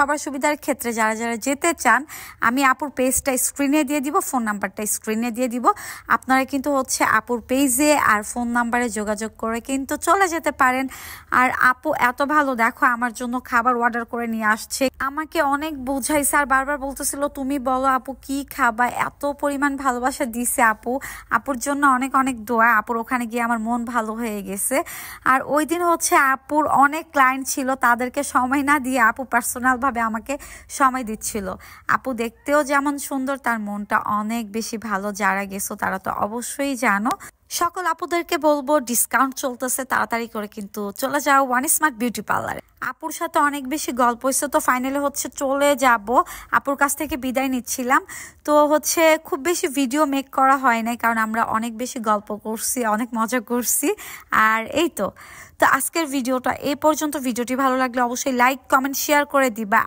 সবার সুবিধার ক্ষেত্রে যারা যারা যেতে চান আমি আপুর পেজটা স্ক্রিনে দিয়ে দিব, ফোন নাম্বারটা স্ক্রিনে দিয়ে দিব। আপনারা কিন্তু হচ্ছে আপুর পেজে আর ফোন নাম্বারে যোগাযোগ করে কিন্তু চলে যেতে পারেন। আর আপু এত ভালো, দেখো আমার জন্য খাবার অর্ডার করে নিয়ে আসছে। আমাকে অনেক বোঝাইছে আর বারবার বলতেছিল তুমি বলো আপু কি খাবা, এত পরিমাণ ভালোবাসা দিছে আপু। আপুর জন্য অনেক অনেক দোয়া। আপুর ওখানে গিয়ে আমার মন ভালো হয়ে গেছে। আর ওই দিন হচ্ছে আপুর অনেক ক্লায়েন্ট ছিল, তাদেরকে সময় না দিয়ে আপু পার্সোনালভাবে আমাকে সময় দিচ্ছিল। আপু দেখতেও যেমন সুন্দর, তার মনটা অনেক বেশি ভালো। যারা গেছো তারা তো অবশ্যই জানো। সকল আপুদেরকে বলবো ডিসকাউন্ট চলতেছে, তাড়াতাড়ি করে কিন্তু চলে যাও ওয়ান স্মার্ট বিউটি পার্লারে। আপুর সাথে অনেক বেশি গল্প হয়েছে, তো ফাইনালি হচ্ছে চলে যাব। আপুর কাছ থেকে বিদায় নিচ্ছিলাম। তো হচ্ছে খুব বেশি ভিডিও মেক করা হয় নাই, কারণ আমরা অনেক বেশি গল্প করছি, অনেক মজা করছি। আর এই তো আজকের ভিডিওটা এই পর্যন্ত। ভিডিওটি ভালো লাগলে অবশ্যই লাইক কমেন্ট শেয়ার করে দিবা।